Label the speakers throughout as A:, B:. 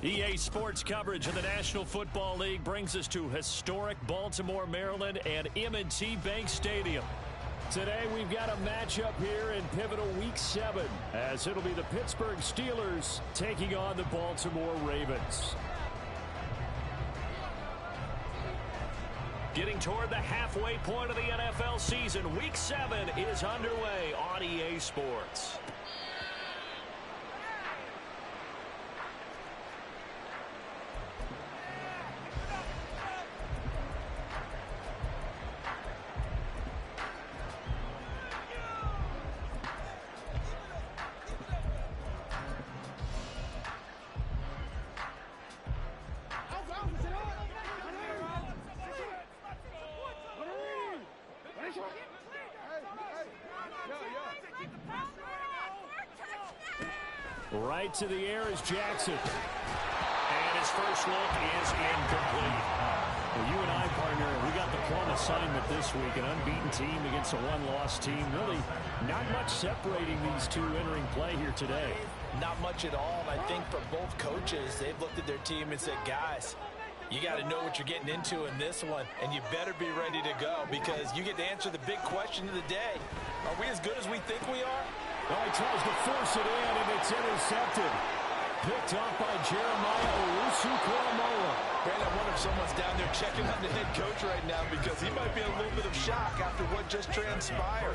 A: EA Sports coverage of the National Football League brings us to historic Baltimore, Maryland and M&T Bank Stadium. Today we've got a matchup here in pivotal Week 7 as it'll be the Pittsburgh Steelers taking on the Baltimore Ravens. Getting toward the halfway point of the NFL season, Week 7 is underway on EA Sports. Right to the air is Jackson. And his first look is incomplete. Well, you and I, partner, we got the plum assignment this week. An unbeaten team against a one-loss team. Really not much separating these two entering play here today.
B: Not much at all. And I think for both coaches, they've looked at their team and said, guys, you got to know what you're getting into in this one, and you better be ready to go because you get to answer the big question of the day. Are we as good as we think we are?
A: Well, he tries to force it in, and it's intercepted. Picked off by Jeremiah Owusu-Koramoah.
B: Brandon, I wonder if someone's down there checking on the head coach right now because he might be in a little bit of shock after what just transpired.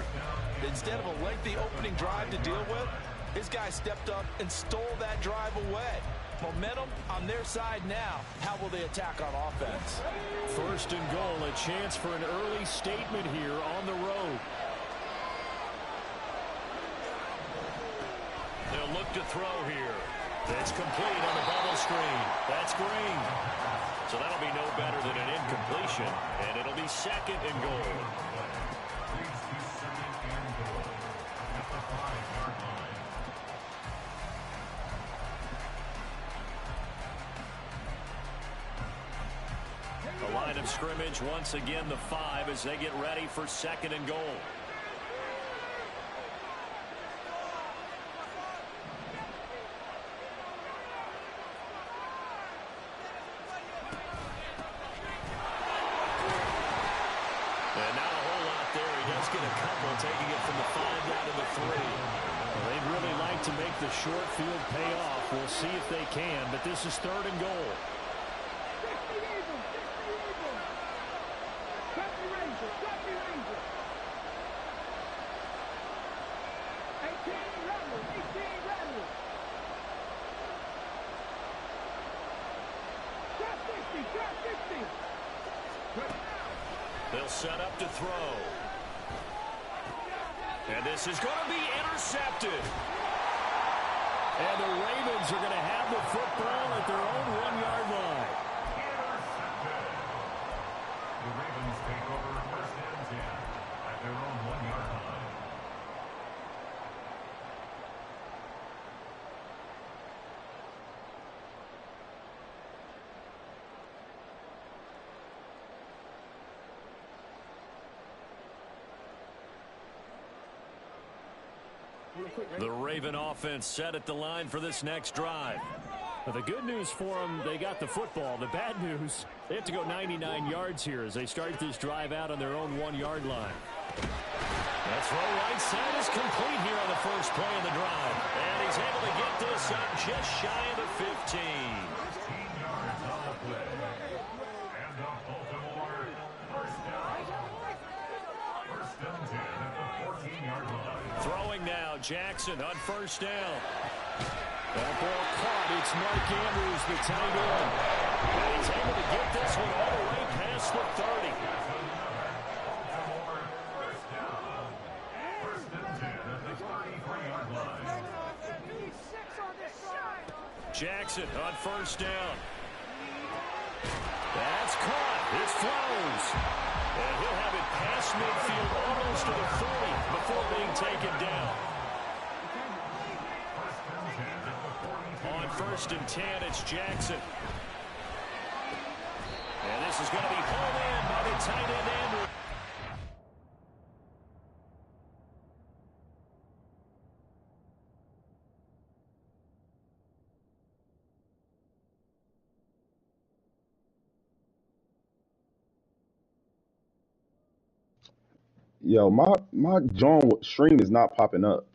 B: Instead of a lengthy opening drive to deal with, his guy stepped up and stole that drive away. Momentum on their side now. How will they attack on offense?
A: First and goal, a chance for an early statement here on the road. They'll look to throw here. That's complete on the bubble screen. That's Green. So that'll be no better than an incompletion, and it'll be second and goal. The line of scrimmage once again the 5 as they get ready for second and goal. And not a whole lot there. He does get a couple, taking it from the 5 down to the 3. Well, they'd really like to make the short field pay off. We'll see if they can, but this is third and goal. They'll set up to throw. And this is going to be intercepted. And the Ravens are going to have the football at their own 1-yard line.
C: The Ravens take over first and 10 at their own 1-yard line.
A: The Raven offense set at the line for this next drive. Now, the good news for them, they got the football. The bad news, they have to go 99 yards here as they start this drive out on their own 1-yard line. That throw right side is complete here on the first play of the drive. And he's able to get this up just shy of the 15.
C: 15 yards on the play. And the Baltimore first down. First and 10 at the 14-yard line.
A: Throwing now, Jackson on first down. That ball caught. It's Mark Andrews, the tight end. And he's able to get this one all the way past the 30.
C: Baltimore first down. First and 10 at the 33-yard line.
A: Jackson on first down. That's caught. It's throws. And he'll have it past midfield almost to the 40 before being taken down. On first and 10, it's Jackson. And this is going to be pulled in by the tight end, Andrews.
D: Yo, my John stream is not popping up.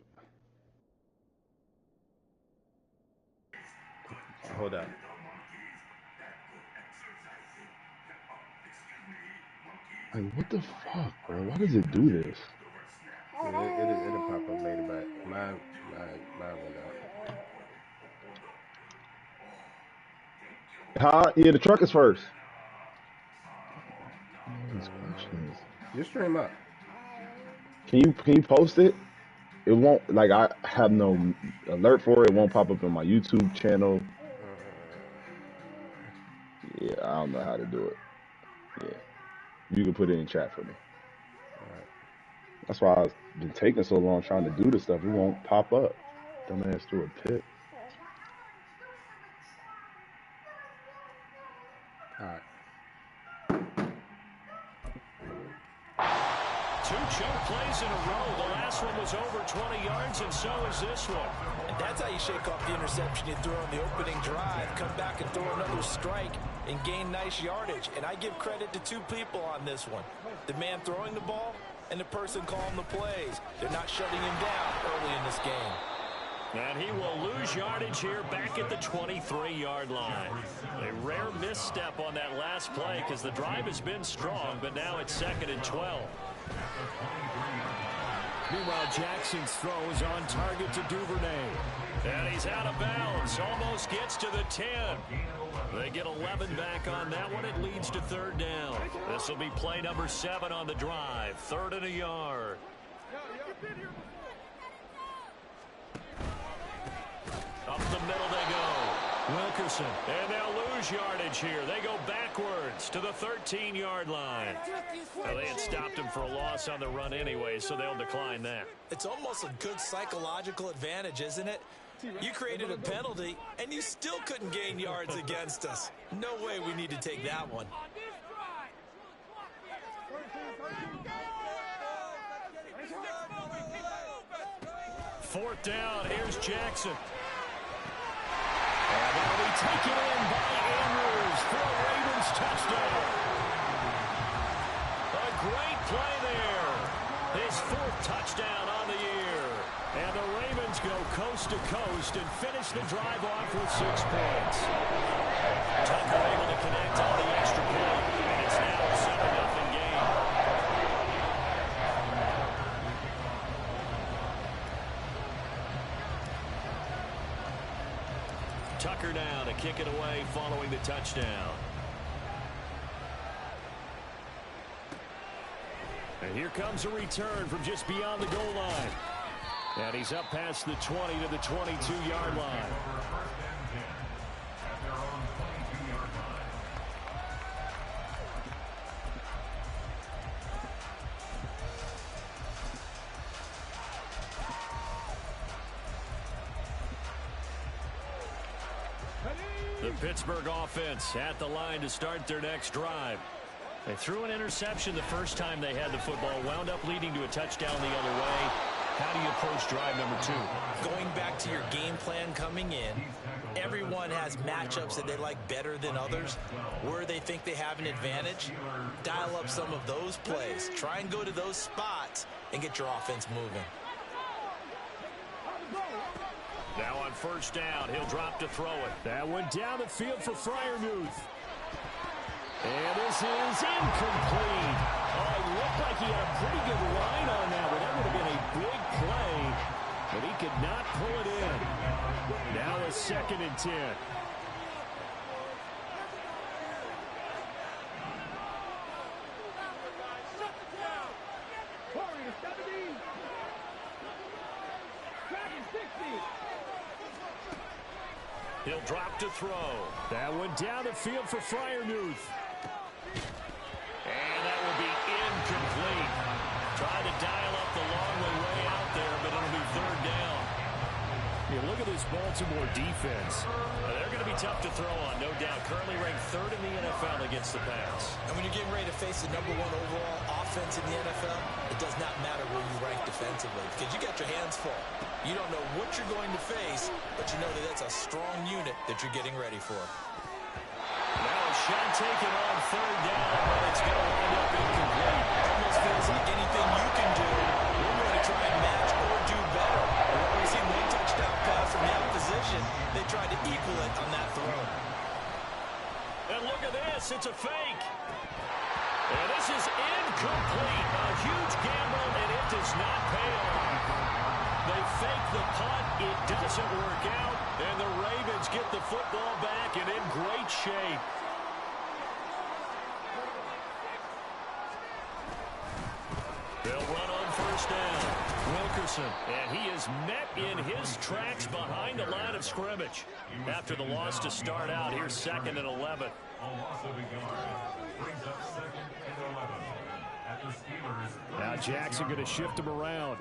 E: Hold up.
D: Like, what the fuck, bro? Why does it do this?
E: It'll pop up later, but mine went out.
D: Huh? Yeah, the truck is first. These questions.
E: Just stream up.
D: Can you post it? It won't, like, I have no alert for it. It won't pop up in my YouTube channel. Yeah, I don't know how to do it. Yeah. You can put it in chat for me.
E: Alright.
D: That's why I've been taking so long trying to do this stuff. It won't pop up. Dumbass threw a pick.
E: Alright.
A: 2 choke plays in a row. The last one was over 20 yards, and so is this one.
B: And that's how you shake off the interception you threw on the opening drive. Come back and throw another strike and gain nice yardage. And I give credit to 2 people on this one. The man throwing the ball and the person calling the plays. They're not shutting him down early in this game.
A: And he will lose yardage here back at the 23-yard line. A rare misstep on that last play because the drive has been strong, but now it's 2nd and 12. Meanwhile, Jackson's throw is on target to Duvernay. And he's out of bounds. Almost gets to the 10. They get 11 back on that one. It leads to 3rd down. This will be play number 7 on the drive. 3rd and a yard. Up the middle they go. Wilkerson. And they'll lose yardage here. They go backwards to the 13-yard line. Well, they had stopped him for a loss on the run anyway, so they'll decline that.
B: It's almost a good psychological advantage, isn't it? You created a penalty, and you still couldn't gain yards against us. No way we need to take that one.
A: Fourth down. Here's Jackson. And that'll be taken in by Andrews for a Ravens touchdown. A great play there. His 4th touchdown on the year. And the Ravens go coast to coast and finish the drive off with 6 points. Tucker able to connect on the extra point. And it's now a 7-0 game. Tucker now to kick it away following the touchdown. And here comes a return from just beyond the goal line. And he's up past the 20 to the 22-yard line. The Pittsburgh offense at the line to start their next drive. They threw an interception the first time they had the football, wound up leading to a touchdown the other way. How do you approach drive number 2?
B: Going back to your game plan coming in, everyone has matchups that they like better than others. Where they think they have an advantage, dial up some of those plays. Try and go to those spots and get your offense moving.
A: Now on first down, he'll drop to throw it. That went down the field for Freiermuth. And this is incomplete. Oh, it looked like he had a pretty good line on that one. That would have been a big play, but he could not pull it in. Now a 2nd and 10. He'll drop to throw. That went down the field for Freiermuth. And that will be incomplete. Trying to dial up the long way out there, but it'll be 3rd down. Yeah, look at this Baltimore defense. They're going to be tough to throw on, no doubt. Currently ranked 3rd in the NFL against the pass.
B: And when you're getting ready to face the #1 overall offense in the NFL, it does not matter where you rank defensively because you got your hands full. You don't know what you're going to face, but you know that that's a strong unit that you're getting ready for.
A: Now a shot taken on third down, but it's going to wind up incomplete.
B: Almost feels like anything you can do, we're going to try and match or do better. We've only seen one touchdown pass from the opposition. They tried to equal it on that throw.
A: And look at this. It's a fake. And this is incomplete. A huge gamble, and it does not pay off. They fake the punt. It doesn't work out. And the Ravens get the football back and in great shape. They'll run on first down. Wilkerson, and he is met in his tracks behind the line of scrimmage. After the loss to start out, here's 2nd and 11.
C: A loss of a yard. Brings up 2nd and 11. At the Steelers.
A: Now Jackson going to shift him around.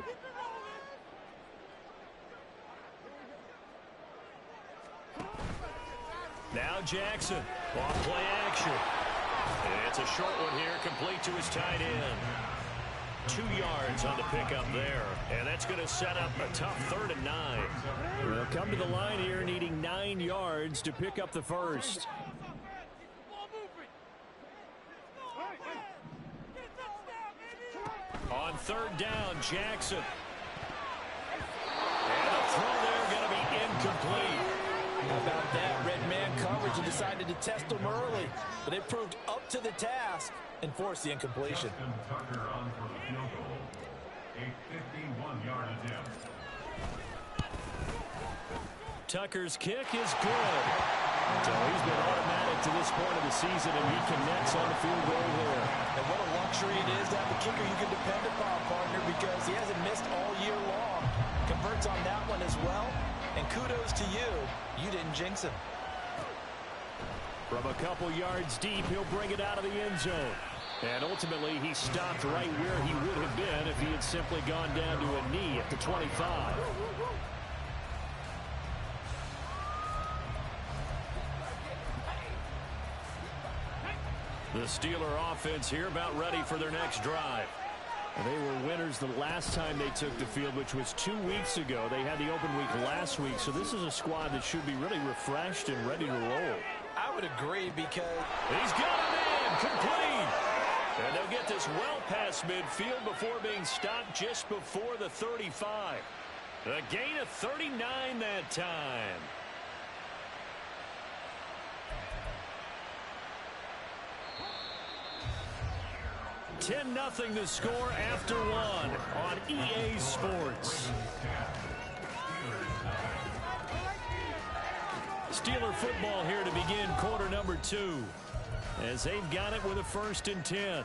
A: Now Jackson on play action. And it's a short one here, complete to his tight end. 2 yards on the pickup there. And that's going to set up a tough 3rd and 9. They'll come to the line here needing 9 yards to pick up the first. On 3rd down, Jackson. And the throw there going to be incomplete.
B: How about that? Red man coverage and decided to test them early. But they proved up to the task and forced the incompletion.
C: Tucker on for the field goal. A 51-yard attempt.
A: Tucker's kick is good. So he's been automatic to this point of the season, and he connects on the field goal there.
B: And what a luxury it is to have a kicker you can depend upon, partner, because he hasn't missed all year long. Converts on that one as well. And kudos to you. You didn't jinx him.
A: From a couple yards deep, he'll bring it out of the end zone. And ultimately, he stopped right where he would have been if he had simply gone down to a knee at the 25. The Steeler offense here about ready for their next drive. And they were winners the last time they took the field, which was 2 weeks ago. They had the open week last week, so this is a squad that should be really refreshed and ready to roll.
B: I would agree because
A: He's got him in, complete. And they'll get this well past midfield before being stopped just before the 35. A gain of 39 that time. $10-0 the score after one on EA Sports. Steeler football here to begin quarter number 2. As they've got it with a 1st and 10.
F: Okay,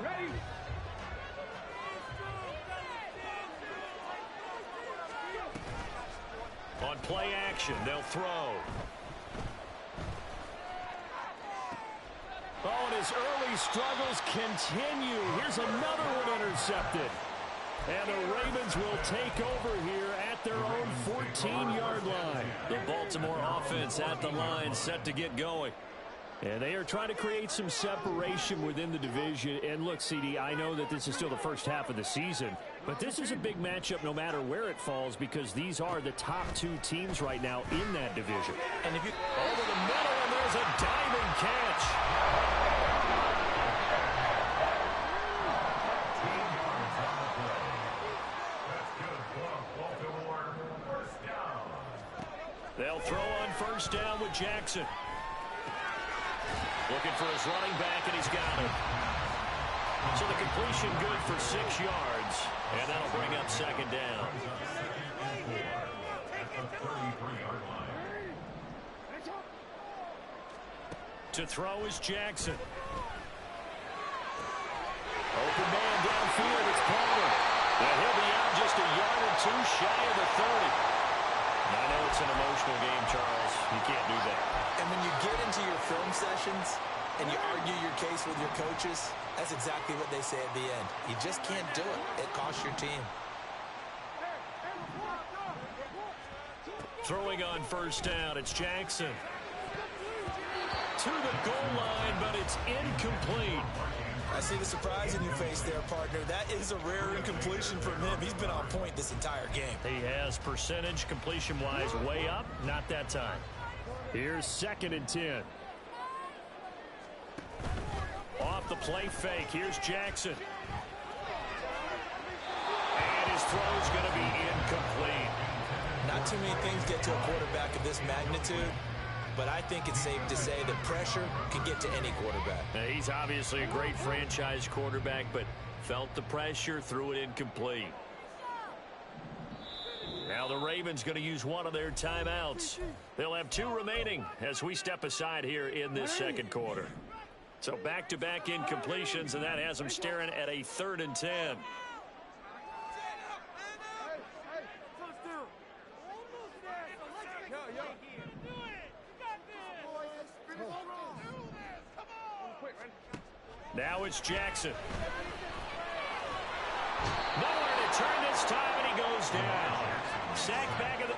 F: ready?
A: On play action, they'll throw. Oh, and his early struggles continue. Here's another one intercepted. And the Ravens will take over here at their own 14-yard line. The Baltimore offense at the line, set to get going. And they are trying to create some separation within the division. And look, CD, I know that this is still the first half of the season, but this is a big matchup no matter where it falls because these are the top 2 teams right now in that division.
B: and if you
A: Over the middle, and there's a diving catch. They'll throw on 1st down with Jackson. Looking for his running back, and he's got it. So the completion good for 6 yards, and that'll bring up 2nd down. To throw is Jackson. Open man downfield, it's Palmer. And he'll be out just a yard or 2 shy of the 30. I know it's an emotional game, Charles. You can't do that.
B: And when you get into your film sessions and you argue your case with your coaches, that's exactly what they say at the end. You just can't do it. It costs your team.
A: Throwing on 1st down, it's Jackson. To the goal line, but it's incomplete.
B: I see the surprise in your face there, partner. That is a rare incompletion from him. He's been on point this entire game.
A: He has percentage completion-wise way up, not that time. Here's 2nd and 10. Off the play fake, here's Jackson. And his throw's going to be incomplete.
B: Not too many things get to a quarterback of this magnitude, but I think it's safe to say that pressure can get to any quarterback.
A: Now, he's obviously a great franchise quarterback, but felt the pressure, threw it incomplete. Now the Ravens going to use one of their timeouts. They'll have 2 remaining as we step aside here in this second quarter. So back-to-back incompletions, and that has them staring at a 3rd and 10. Now it's Jackson. Nowhere to turn this time, and he goes down. Sacked back of the...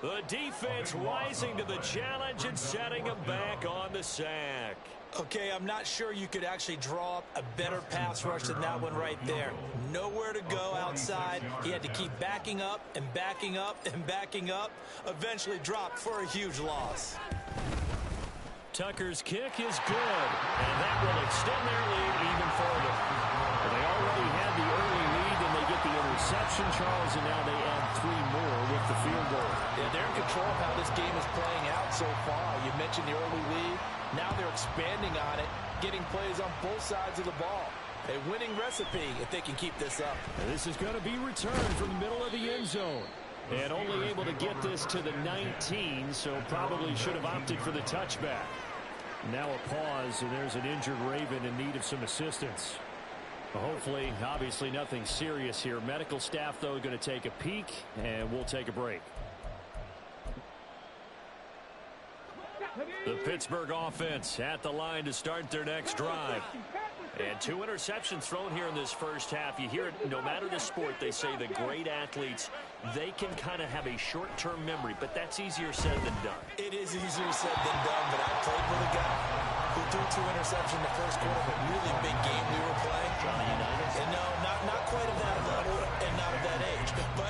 A: The defense rising to the challenge and setting him back on the sack.
B: Okay, I'm not sure you could actually draw up a better pass rush than that one right there. Nowhere to go outside. He had to keep backing up and backing up and backing up. Eventually dropped for a huge loss.
A: Tucker's kick is good, and that will extend their lead even further. They already had the early lead, and they get the interception, Charles, and now they add 3 more with the field goal.
B: Yeah, they're in control of how this game is playing out so far. You mentioned the early lead. Now they're expanding on it, getting plays on both sides of the ball. A winning recipe if they can keep this up.
A: And this is going to be returned from the middle of the end zone. And only able to get this to the 19, so probably should have opted for the touchback. Now a pause, and there's an injured Raven in need of some assistance. Hopefully, obviously nothing serious here. Medical staff, though, going to take a peek, and we'll take a break. The Pittsburgh offense at the line to start their next drive. And 2 interceptions thrown here in this first half. You hear it, no matter the sport, they say the great athletes, they can kind of have a short-term memory, but that's easier said than done.
B: It is easier said than done, but I played with a guy who threw 2 interceptions in the first quarter of a really big game we were playing. And no, not quite of that level and not of that age. But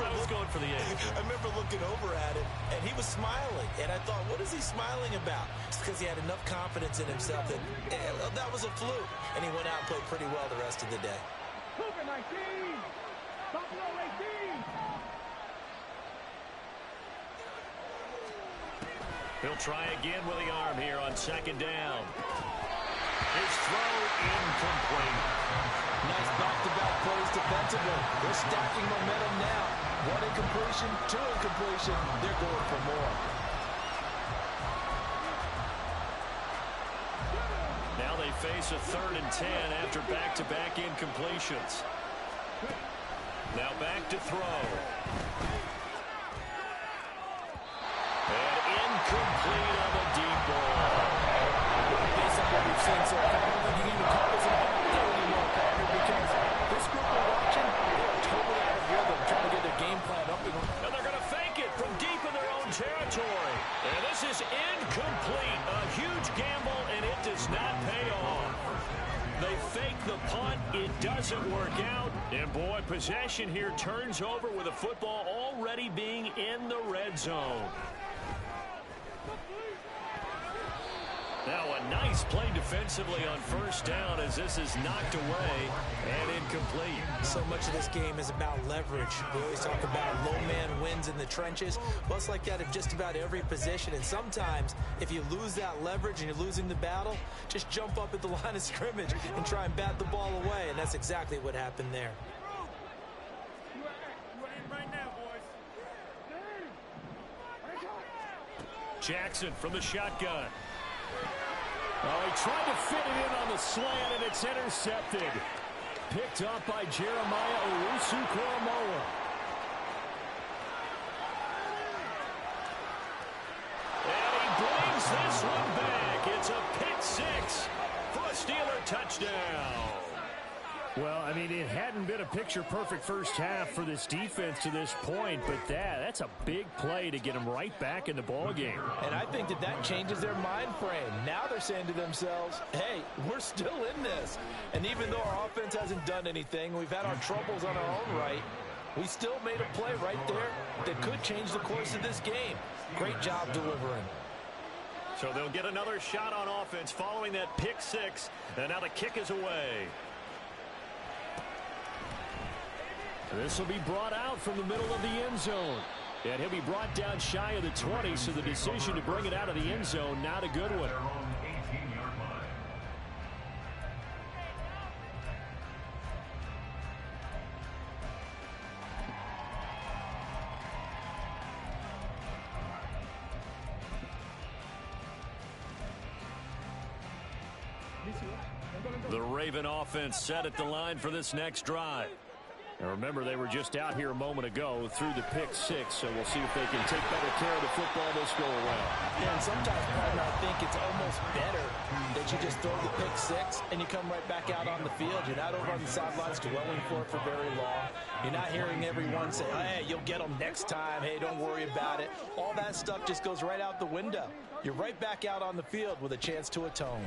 B: I
A: was going for the age.
B: I remember looking over at him, and he was smiling. And I thought, what is he smiling about? It's because he had enough confidence in himself that that was a fluke. And he went out and played pretty well the rest of the day.
F: Cougar 19. Buffalo 18.
A: He'll try again with the arm here on second down. His throw incomplete.
B: Nice back-to-back plays defensively. They're stacking momentum now. 1 incompletion, 2 incompletion. They're going for more.
A: Now they face a 3rd and 10 after back-to-back incompletions. Now back to throw. And incomplete on the deep ball.
B: Based on what we've seen so far, I don't think you can even call this an update anymore, Patrick, because this group we're watching, they're totally out of rhythm, trying to get their game plan up and running.
A: And they're going to fake it from deep in their own territory. And this is incomplete. A huge gamble, and it does not pay off. They fake the punt. It doesn't work out. And, boy, possession here turns over with the football already being in the red zone. Now a nice play defensively on first down as this is knocked away and incomplete.
B: So much of this game is about leverage. We always talk about low man wins in the trenches. Well, it's like that in just about every position. And sometimes if you lose that leverage and you're losing the battle, just jump up at the line of scrimmage and try and bat the ball away. And that's exactly what happened there.
A: Jackson from the shotgun. Oh, he tried to fit it in on the slant, and it's intercepted. Picked up by Jeremiah Owusu-Koramoah. And he brings this one back. It's a pick 6 for a Steeler touchdown. Well, I mean, it hadn't been a picture-perfect first half for this defense to this point, but that's a big play to get them right back in the ballgame.
B: And I think that changes their mind frame. Now they're saying to themselves, hey, we're still in this. And even though our offense hasn't done anything, we've had our troubles on our own right, we still made a play right there that could change the course of this game. Great job delivering.
A: So they'll get another shot on offense following that pick 6, and now the kick is away. This will be brought out from the middle of the end zone. And he'll be brought down shy of the 20, so the decision to bring it out of the end zone, not a good one. The Raven offense set at the line for this next drive. And remember, they were just out here a moment ago through the pick 6, so we'll see if they can take better care of the football this go around.
B: Yeah, and sometimes, partner, I think it's almost better that you just throw the pick 6 and you come right back out on the field. You're not over on the sidelines dwelling for it for very long. You're not hearing everyone say, hey, you'll get them next time. Hey, don't worry about it. All that stuff just goes right out the window. You're right back out on the field with a chance to atone.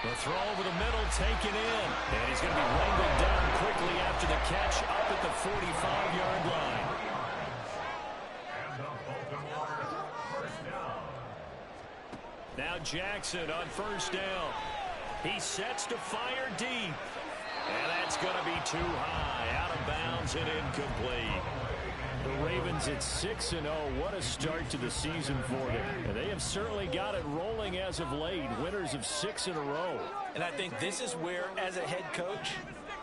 A: The throw over the middle, taken in. And he's going to be wrangled down quickly after the catch up at the 45-yard line. Now Jackson on first down. He sets to fire deep. And that's going to be too high. Out of bounds and incomplete. The Ravens at 6-0. What a start to the season for them. And they have certainly got it rolling as of late. Winners of 6 in a row.
B: And I think this is where, as a head coach,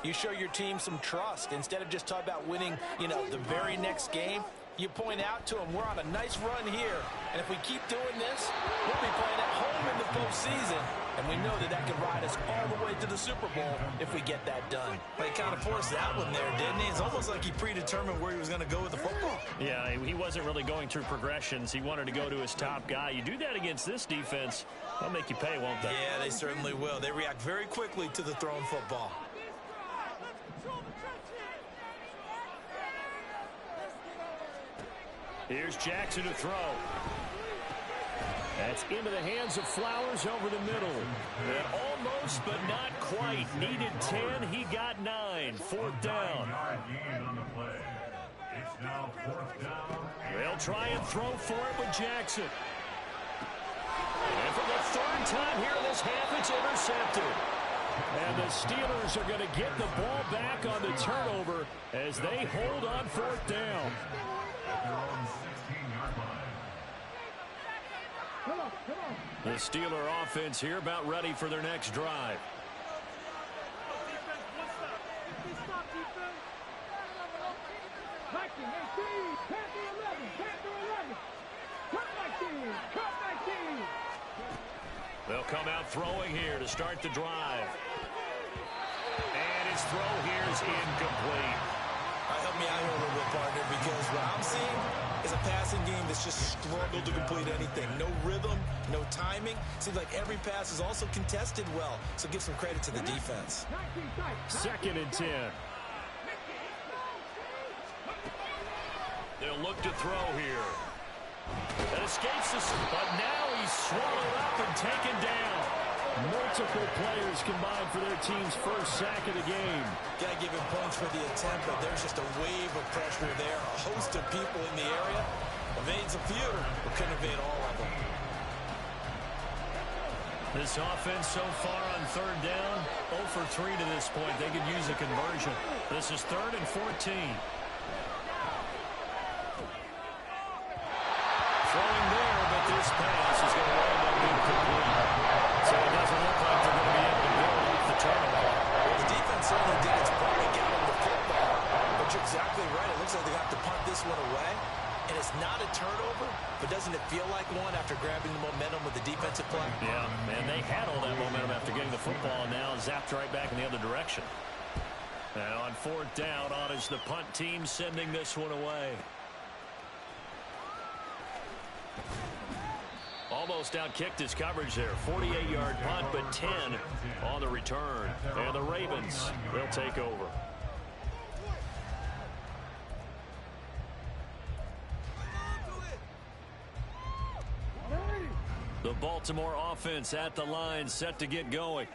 B: you show your team some trust. Instead of just talking about winning, the very next game, you point out to them, we're on a nice run here. And if we keep doing this, we'll be playing at home in the postseason. And we know that that could ride us all the way to the Super Bowl if we get that done. But he kind of forced that one there, didn't he? It's almost like he predetermined where he was going to go with the football.
A: Yeah, he wasn't really going through progressions. He wanted to go to his top guy. You do that against this defense, they'll make you pay, won't they?
B: Yeah, they certainly will. They react very quickly to the thrown football.
A: Here's Jackson to throw. That's into the hands of Flowers over the middle. And almost, but not quite. Needed 10. He got 9. Fourth down. They'll try and throw for it with Jackson. And for the third time here in this half, it's intercepted. And the Steelers are going to get the ball back on the turnover as they hold on fourth down. The Steeler offense here about ready for their next drive. They'll come out throwing here to start the drive. And his throw here is incomplete.
B: Help me out here a little bit, partner, because what I'm seeing is a passing game that's just struggled to complete anything. No rhythm, no timing. Seems like every pass is also contested well, so give some credit to the defense.
A: 2nd and 10. They'll look to throw here. That escapes us, but now he's swallowed up and taken down. Multiple players combined for their team's first sack of the game.
B: Gotta give him points for the attempt, but there's just a wave of pressure there. A host of people in the area. Evades a few, but couldn't evade all of them.
A: This offense so far on third down, 0 for 3 to this point. They could use a conversion. This is 3rd and 14. Throwing there, but this pass is going to wind up incomplete. So it doesn't look like they're going to be able to build off the turnover.
B: Well, the defense certainly did its part to get on the football. But you're exactly right. It looks like they have to punt this one away. And it's not a turnover, but doesn't it feel like one after grabbing the momentum with the defensive play?
A: Yeah, and they had all that momentum after getting the football, and now zapped right back in the other direction. Now on fourth down, on is the punt team sending this one away. Almost outkicked his coverage there. 48-yard punt, but 10 on the return. And the Ravens, they'll take over. The Baltimore offense at the line, set to get going.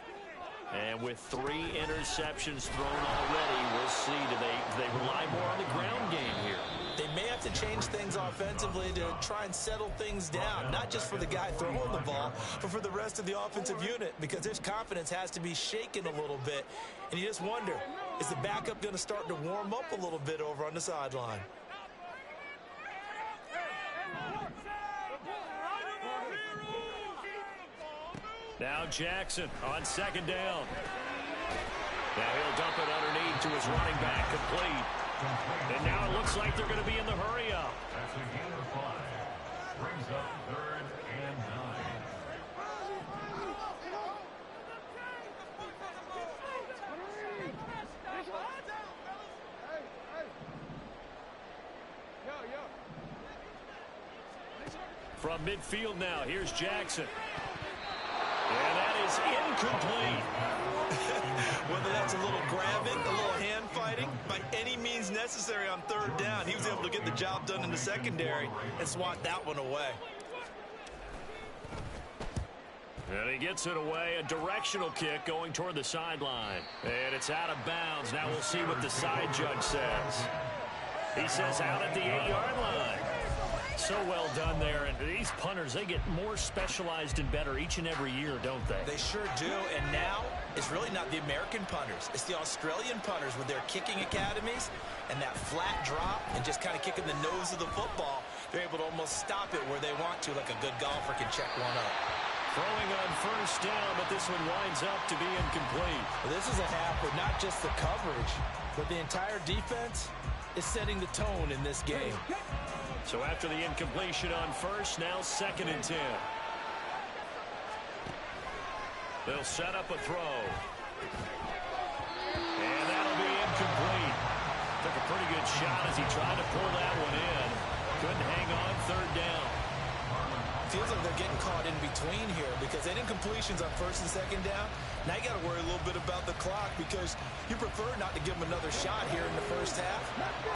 A: And with 3 interceptions thrown already, we'll see. Do they rely more on the ground game here?
B: They may have to change things offensively to try and settle things down, not just for the guy throwing the ball, but for the rest of the offensive unit, because his confidence has to be shaken a little bit. And you just wonder, is the backup going to start to warm up a little bit over on the sideline?
A: Now Jackson on 2nd down. Now he'll dump it underneath to his running back, complete. And now it looks like they're going to be in the hurry up.
C: That's a gain of 5. Brings up 3rd and 9.
A: From midfield now, here's Jackson. And that is incomplete.
B: Whether that's a little grabbing, a little hand fighting, by any means necessary on 3rd down, he was able to get the job done in the secondary and swat that one away.
A: And he gets it away, a directional kick going toward the sideline. And it's out of bounds. Now we'll see what the side judge says. He says out at the 8-yard line. So well done there, and these punters, they get more specialized and better each and every year, don't they?
B: They sure do, and now it's really not the American punters. It's the Australian punters with their kicking academies and that flat drop and just kind of kicking the nose of the football. They're able to almost stop it where they want to, like a good golfer can check one up.
A: Throwing on 1st down, but this one winds up to be incomplete.
B: Well, this is a half where not just the coverage, but the entire defense is setting the tone in this game.
A: So after the incompletion on 1st, now 2nd and 10. They'll set up a throw. And that'll be incomplete. Took a pretty good shot as he tried to pull that one in. Couldn't hang on third down.
B: Feels like they're getting caught in between here because they didn't completions on first and second down. Now you got to worry a little bit about the clock because you prefer not to give them another shot here in the first half.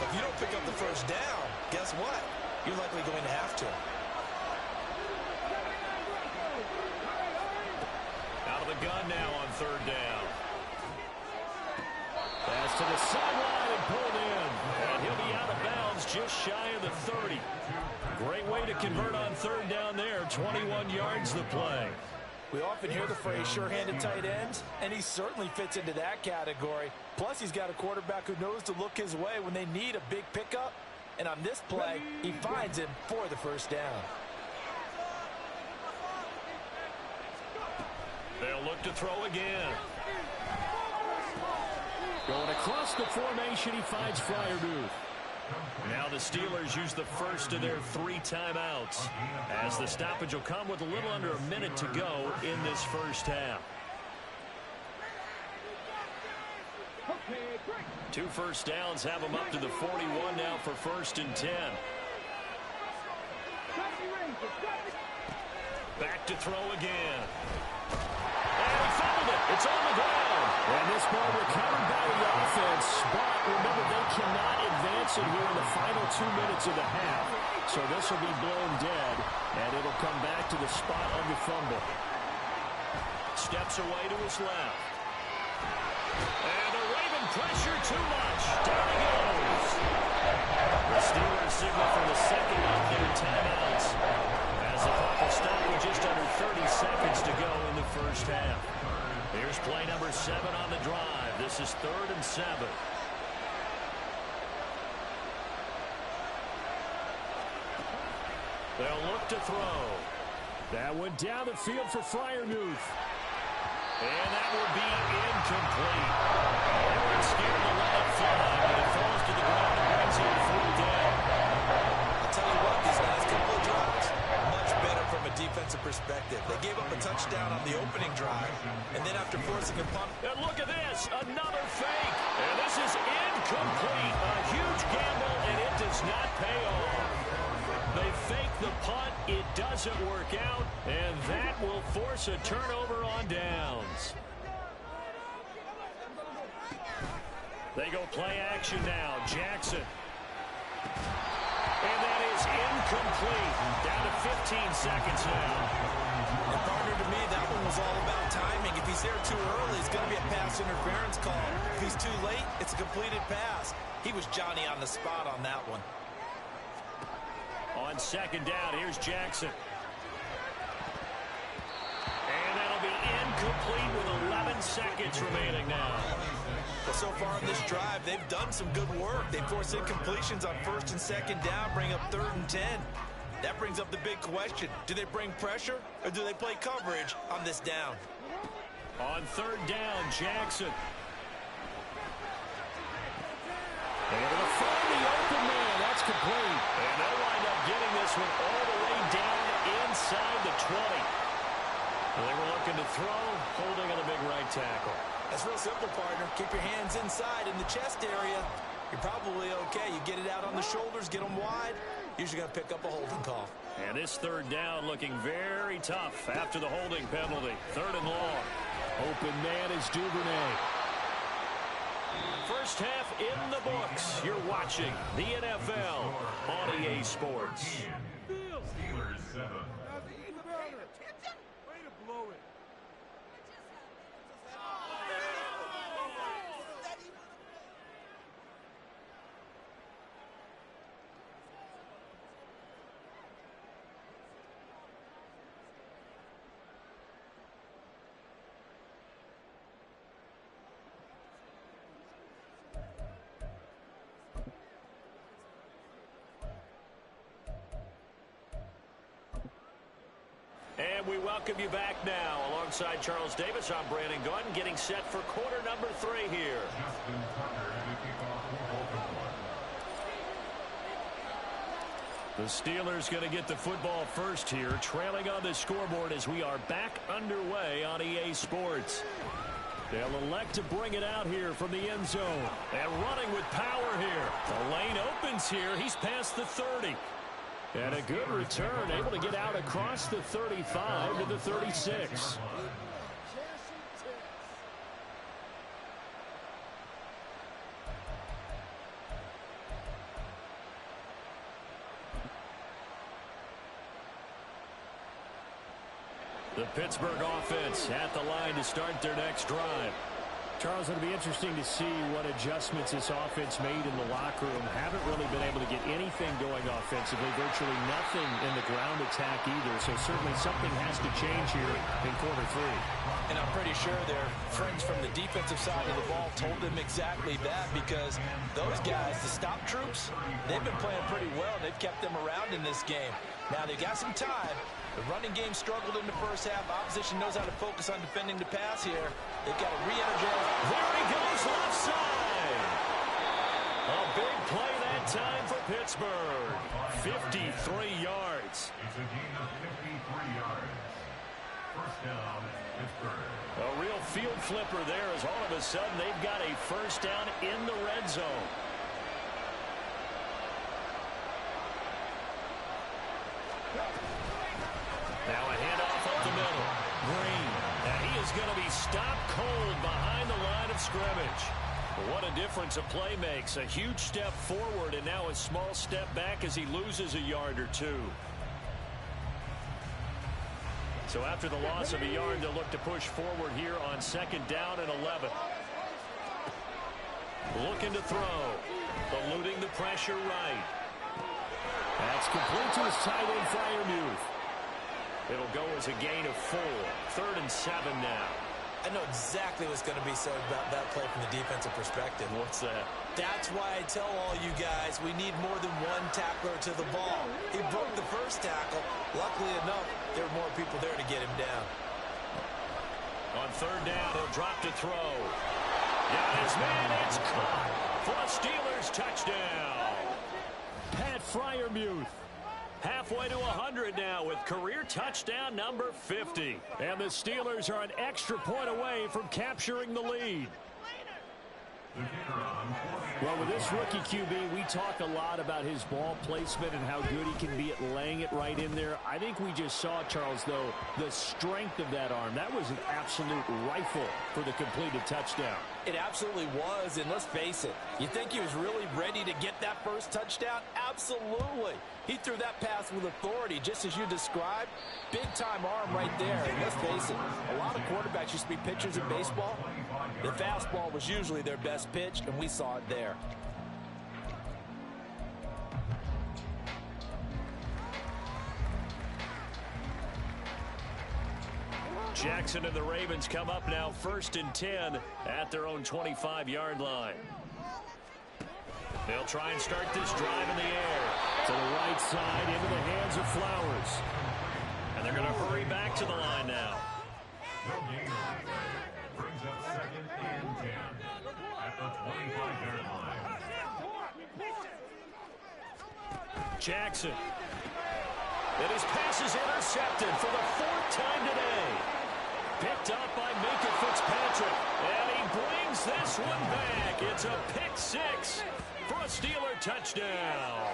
B: If you don't pick up the first down, guess what? You're likely going to have to.
A: Out of the gun now on third down. Pass to the sideline and pulled in. And he'll be out of bounds just shy of the 30. Great way to convert on third down there. 21 yards the play.
B: We often hear the phrase sure-handed tight ends, and he certainly fits into that category. Plus, he's got a quarterback who knows to look his way when they need a big pickup. And on this play, he finds him for the first down.
A: They'll look to throw again. Going across the formation, he finds Freiermuth. Now the Steelers use the first of their 3 timeouts as the stoppage will come with a little under a minute to go in this first half. 2 first downs have them up to the 41 now for 1st and 10. Back to throw again. And he fumbled it. It's on the ground. And this ball recovered by the offense. But remember, they cannot advance it here in the final 2 minutes of the half. So this will be blown dead. And it'll come back to the spot of the fumble. Steps away to his left. And the Raven pressure too much. Down he goes. The Steelers signal from the second of their timeouts as the clock will stop with just under 30 seconds to go in the first half. Here's play number 7 on the drive. This is 3rd and 7. They'll look to throw. That went down the field for Freiermuth. And that will be incomplete. They weren't scared to let it fly, but it falls to the ground and brings in 4th down.
B: I'll tell you what, these last couple of drives, much better from a defensive perspective. They gave up a touchdown on the opening drive, and then after forcing a punt.
A: And look at this, another fake. And this is incomplete. A huge gamble, and it does not pay off. They fake the punt. It doesn't work out, and that will force a turnover on downs. They go play action now. Jackson. And that is incomplete. Down to 15 seconds now.
B: And partner, to me, that one was all about timing. If he's there too early, it's going to be a pass interference call. If he's too late, it's a completed pass. He was Johnny on the spot on that one.
A: On second down, here's Jackson. And that'll be incomplete with 11 seconds remaining now.
B: Well, so far in this drive, they've done some good work. They force incompletions on 1st and 2nd down, bring up 3rd and 10. That brings up the big question. Do they bring pressure, or do they play coverage on this down?
A: On 3rd down, Jackson. Able to find the open man. That's complete. And they'll wind up getting this one all the way down inside the 20. They were looking to throw, holding on the big right tackle.
B: That's real simple, partner. Keep your hands inside in the chest area. You're probably okay. You get it out on the shoulders, get them wide. Usually going to pick up a holding call.
A: And this 3rd down looking very tough after the holding penalty. 3rd and long. Open man is Duvernay. First half in the books. You're watching the NFL on EA Sports.
C: Steelers 7.
F: Way to blow it.
A: And we welcome you back now. Alongside Charles Davis, I'm Brandon Gunn, getting set for quarter number 3 here.
C: Justin Tucker to kick off for Baltimore.
A: The Steelers going to get the football first here, trailing on the scoreboard as we are back underway on EA Sports. They'll elect to bring it out here from the end zone. And running with power here. The lane opens here. He's past the 30. And a good return, able to get out across the 35 to the 36. The Pittsburgh offense at the line to start their next drive. Charles, it'll be interesting to see what adjustments this offense made in the locker room. Haven't really been able to get anything going offensively. Virtually nothing in the ground attack either. So certainly something has to change here in quarter 3.
B: And I'm pretty sure their friends from the defensive side of the ball told them exactly that, because those guys, the stop troops, they've been playing pretty well. They've kept them around in this game. Now they've got some time. The running game struggled in the first half. Opposition knows how to focus on defending the pass here. They've got to re-energize.
A: There he goes, left side. A big play that time for Pittsburgh. 53 yards.
C: It's a gain of 53 yards. First down, Pittsburgh.
A: A real field flipper there, as all of a sudden they've got a first down in the red zone. Now a handoff up the middle. Green. And he is going to be stopped cold behind the line of scrimmage. What a difference a play makes. A huge step forward and now a small step back as he loses a yard or two. So after the loss of a yard, they'll look to push forward here on second down and 11. Looking to throw. Eluding the pressure right. That's complete to his tight end, Freiermuth. It'll go as a gain of 4. 3rd and 7 now.
B: I know exactly what's going to be said about that play from the defensive perspective.
A: What's that?
B: That's why I tell all you guys we need more than one tackler to the ball. He broke the first tackle. Luckily enough, there were more people there to get him down.
A: On 3rd down, he'll drop to throw. Got his man. It's caught for a Steelers touchdown. Pat Freiermuth. Halfway to 100 now with career touchdown number 50. And the Steelers are an extra point away from capturing the lead. Well, with this rookie QB, we talk a lot about his ball placement and how good he can be at laying it right in there. I think we just saw, Charles, though, the strength of that arm. That was an absolute rifle for the completed touchdown.
B: It absolutely was, and let's face it, you think he was really ready to get that first touchdown? Absolutely. He threw that pass with authority, just as you described. Big-time arm right there, and let's face it, a lot of quarterbacks used to be pitchers in baseball. The fastball was usually their best pitch, and we saw it there.
A: Jackson and the Ravens come up now 1st and 10 at their own 25-yard line. They'll try and start this drive in the air. To the right side, into the hands of Flowers. And they're going to hurry back to the line now.
C: No gain on the play. Brings up 2nd and 10 at the 25-yard line.
A: Jackson. And his pass is intercepted for the 4th time today. Picked up by Minka Fitzpatrick. And he brings this one back. It's a pick 6 for a Steeler touchdown.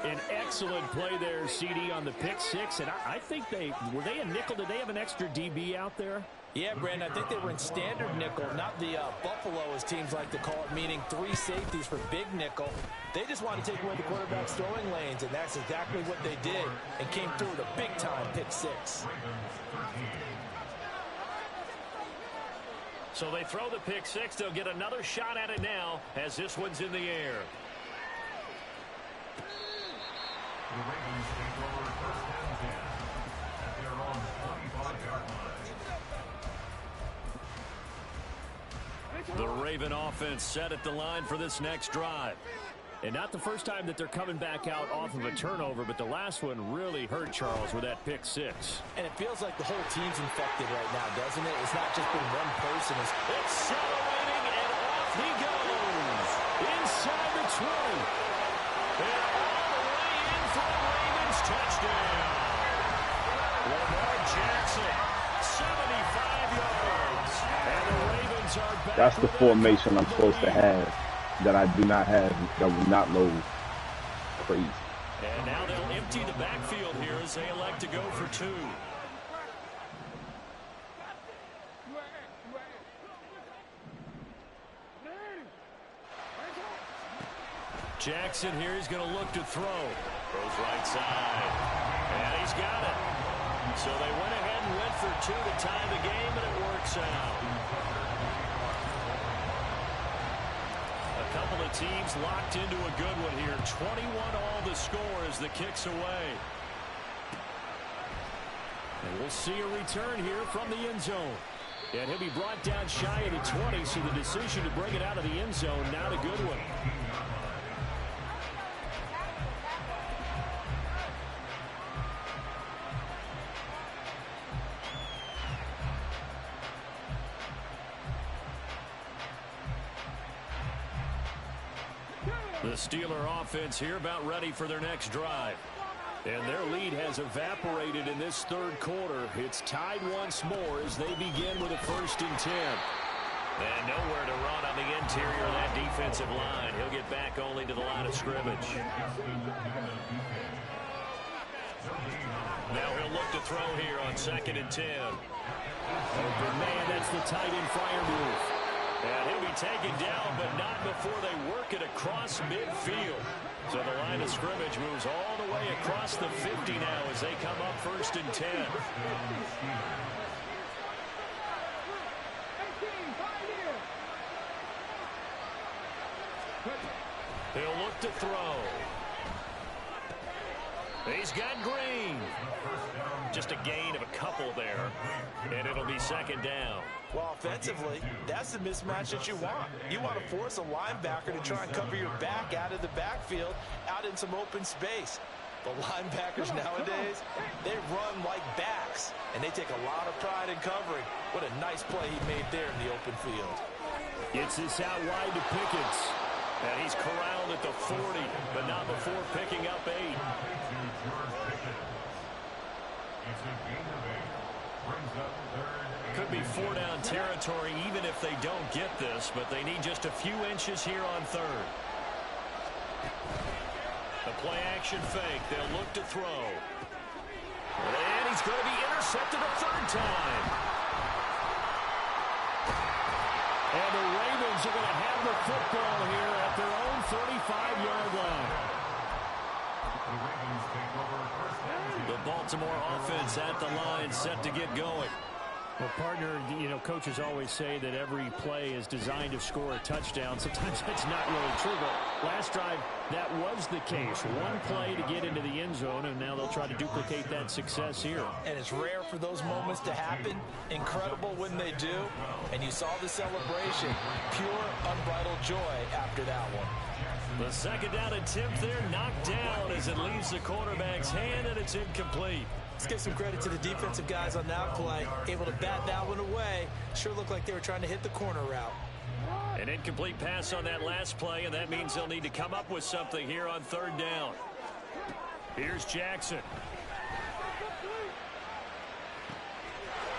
A: An excellent play there, CD, on the pick 6. And I think were they a nickel? Did they have an extra DB out there?
B: Yeah, Brandon, I think they were in standard nickel, not the Buffalo, as teams like to call it, meaning 3 safeties for big nickel. They just want to take away the quarterback's throwing lanes, and that's exactly what they did, and came through with a big-time pick 6.
A: So they throw the pick 6. They'll get another shot at it now as this one's in the air.
C: The Ravens take over 1st and 10 at their own 25-yard line.
A: The Raven offense set at the line for this next drive. And not the first time that they're coming back out off of a turnover, but the last one really hurt Charles with that pick 6.
B: And it feels like the whole team's infected right now, doesn't it? It's not just been one person.
A: It's accelerating, and off he goes. Inside the 20. And all the way in for a Ravens touchdown. Lamar Jackson, 75 yards. And the Ravens are back.
D: That's the formation I'm supposed to have that I do not have, that will not load. Crazy.
A: And now they'll empty the backfield here as they elect to go for two. Jackson here, he's going to look to throw. Throws right side. And he's got it. So they went ahead and went for two to tie the game, and it works out. A couple of teams locked into a good one here. 21 all the score as the kick's away. And we'll see a return here from the end zone. And he'll be brought down shy of the 20, so the decision to bring it out of the end zone, not a good one. The Steeler offense here about ready for their next drive. And their lead has evaporated in this third quarter. It's tied once more as they begin with a 1st and 10. And nowhere to run on the interior of that defensive line. He'll get back only to the line of scrimmage. Now he'll look to throw here on 2nd and 10. Open man, that's the tight end fire move. And he'll be taken down, but not before they work it across midfield. So the line of scrimmage moves all the way across the 50 now as they come up 1st and 10. He'll look to throw. He's got Green. Just a gain of a couple there. And it'll be 2nd down.
B: Well, offensively, that's the mismatch that you want. You want to force a linebacker to try and cover your back out of the backfield, out in some open space. The linebackers nowadays, they run like backs, and they take a lot of pride in covering. What a nice play he made there in the open field.
A: Gets this out wide to Pickens. And he's corralled at the 40, but not before picking up 8. Could be 4-down territory even if they don't get this, but they need just a few inches here on 3rd. The play action fake. They'll look to throw. And he's going to be intercepted a 3rd time. And the Ravens are going to have the football here at their own 35-yard line. The Baltimore offense at the line, set to get going. Well, partner, you know, coaches always say that every play is designed to score a touchdown. Sometimes that's not really true, but last drive, that was the case. One play to get into the end zone, and now they'll try to duplicate that success here.
B: And it's rare for those moments to happen. Incredible when they do. And you saw the celebration. Pure, unbridled joy after that one.
A: The 2nd down attempt there knocked down as it leaves the quarterback's hand, and it's incomplete.
B: Let's give some credit to the defensive guys on that play. Able to bat that one away. Sure looked like they were trying to hit the corner route.
A: An incomplete pass on that last play, and that means they'll need to come up with something here on 3rd down. Here's Jackson.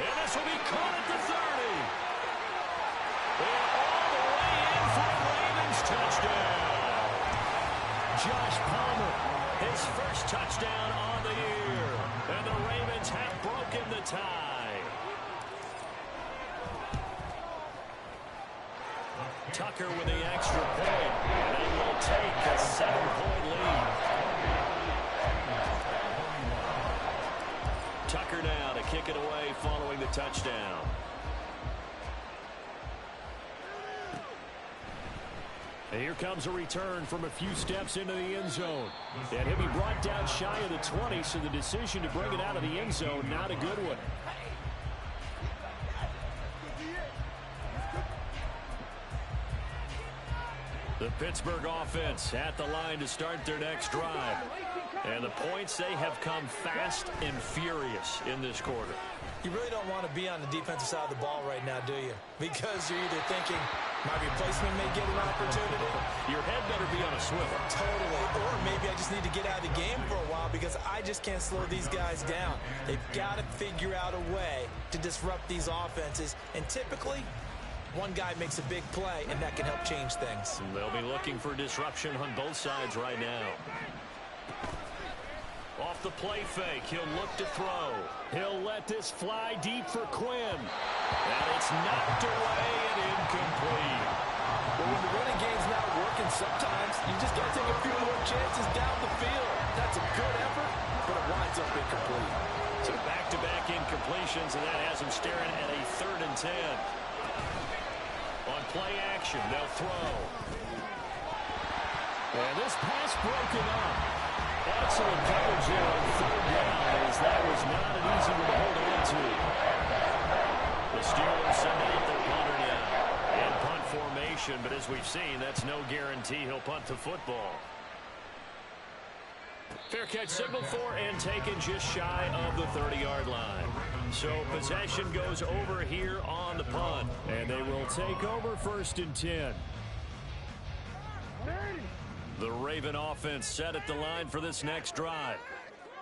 A: And this will be caught at the 30. And all the way in for a Ravens touchdown. Josh Palmer, his first touchdown on the year. And the Ravens have broken the tie. Tucker with the extra point. They will take a 7-point lead. Tucker now to kick it away following the touchdown. And here comes a return from a few steps into the end zone. And he'll be brought down shy of the 20, so the decision to bring it out of the end zone, not a good one. The Pittsburgh offense at the line to start their next drive. And the points, they have come fast and furious in this quarter.
B: You really don't want to be on the defensive side of the ball right now, do you? Because you're either thinking, my replacement may get an opportunity.
A: Your head better be on a swivel.
B: Totally. Or maybe I just need to get out of the game for a while because I just can't slow these guys down. They've got to figure out a way to disrupt these offenses. And typically, one guy makes a big play, and that can help change things.
A: They'll be looking for disruption on both sides right now. Off the play fake, he'll look to throw. He'll let this fly deep for Quinn. And it's knocked away and incomplete.
B: But when the running game's not working, sometimes you just got to take a few more chances down the field. That's a good effort, but it winds up incomplete.
A: So back-to-back incompletions, and that has him staring at a 3rd and 10. On play action, they'll throw. And this pass broken up. Excellent coverage here on 3rd down, as that was not an easy one to hold on to. The Steelers send out their punter now. And punt formation, but as we've seen, that's no guarantee he'll punt the football. Fair catch signaled for and taken just shy of the 30-yard line. So possession goes over here on the punt. And they will take over 1st and 10. The Raven offense set at the line for this next drive.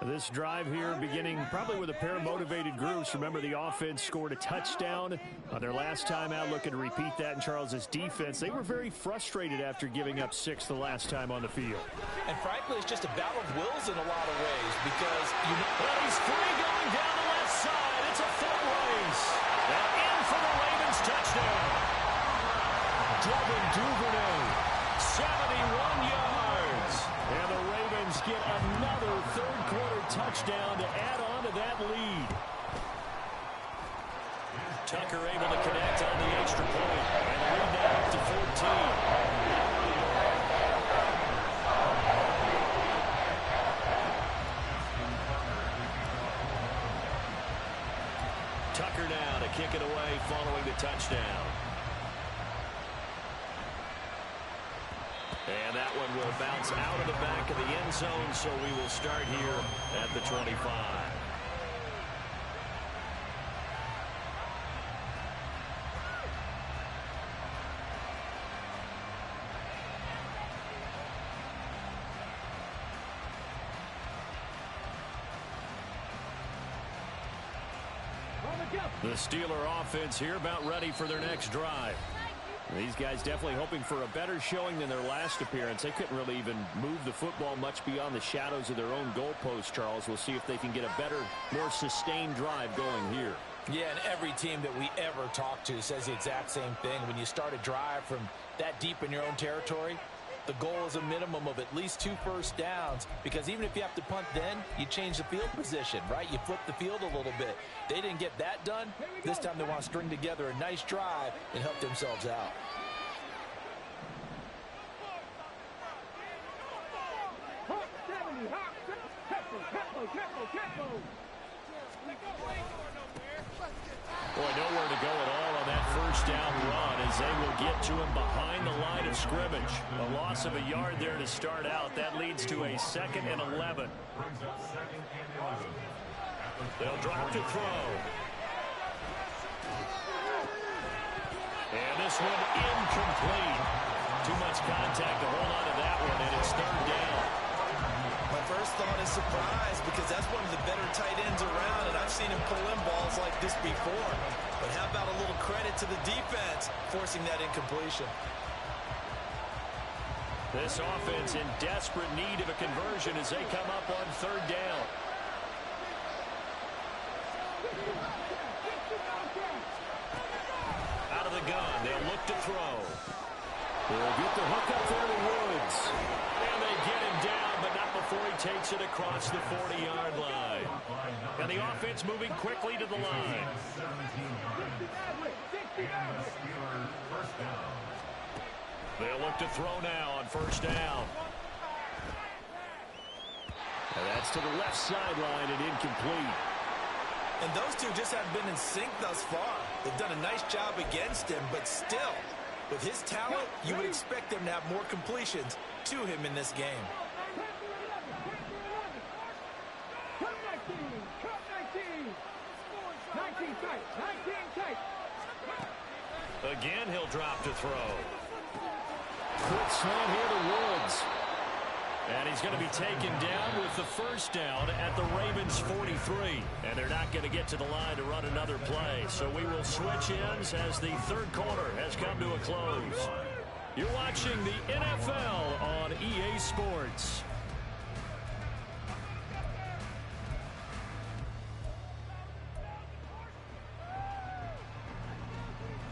A: This drive here beginning probably with a pair of motivated groups. Remember, the offense scored a touchdown on their last time out, looking to repeat that in Charles's defense. They were very frustrated after giving up 6 the last time on the field.
B: And frankly, it's just a battle of wills in a lot of ways because you know.
A: Well, he's free going down the left side. It's a foot race. And in for the Ravens touchdown. Devin Duvernay, 71 yards. And the Ravens get another 3rd quarter touchdown to add on to that lead. Tucker able to connect on the extra point. And the lead now up to 14. Tucker now to kick it away following the touchdown. And that one will bounce out of the back of the end zone, so we will start here at the 25. The Steeler offense here about ready for their next drive. These guys definitely hoping for a better showing than their last appearance. They couldn't really even move the football much beyond the shadows of their own goalpost, Charles. We'll see if they can get a better, more sustained drive going here.
B: Yeah, and every team that we ever talk to says the exact same thing. When you start a drive from that deep in your own territory, the goal is a minimum of at least 2 first downs, because even if you have to punt then, you change the field position, right? You flip the field a little bit. They didn't get that done. This time they want to string together a nice drive and help themselves out.
A: Boy, nowhere to go at all on that first down run as they will get to him behind the line of scrimmage. A loss of a yard there to start out. That leads to a 2nd and 11. They'll drop to throw. And this one incomplete. Too much contact to hold on to that one, and it's 3rd down.
B: My first thought is surprise, because that's one of the better tight ends around, and I've seen him pull in balls like this before. But how about a little credit to the defense forcing that incompletion?
A: This offense in desperate need of a conversion as they come up on 3rd down. Out of the gun, they'll look to throw. They'll get the hook up there to Woods. And they get him down, but not before he takes it across the 40-yard line. And the offense moving quickly to the line. They'll look to throw now on 1st down. And that's to the left sideline and incomplete.
B: And those two just haven't been in sync thus far. They've done a nice job against him, but still, with his talent, you would expect them to have more completions to him in this game.
F: tight. 19 tight.
A: Again, he'll drop to throw. Quick slant here to Woods. And he's going to be taken down with the first down at the Ravens' 43. And they're not going to get to the line to run another play. So we will switch ends as the third quarter has come to a close. You're watching the NFL on EA Sports.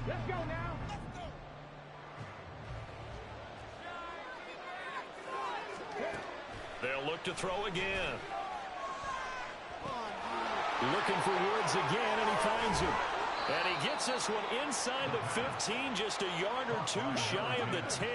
F: Let's go now.
A: They'll look to throw again. Looking for Woods again, and he finds him. And he gets this one inside the 15, just a yard or two shy of the 10.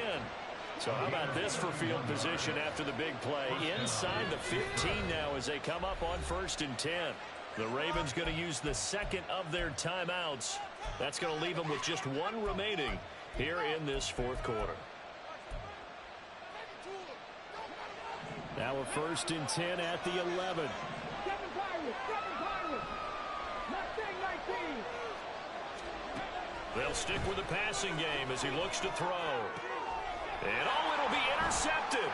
A: So how about this for field position after the big play? Inside the 15 now as they come up on 1st and 10. The Ravens going to use the second of their timeouts. That's going to leave them with just one remaining here in this fourth quarter. Now a 1st and 10 at the 11.
F: 7 Pirates. 7 Pirates. Mustang 19.
A: They'll stick with the passing game as he looks to throw. And oh, it'll be intercepted.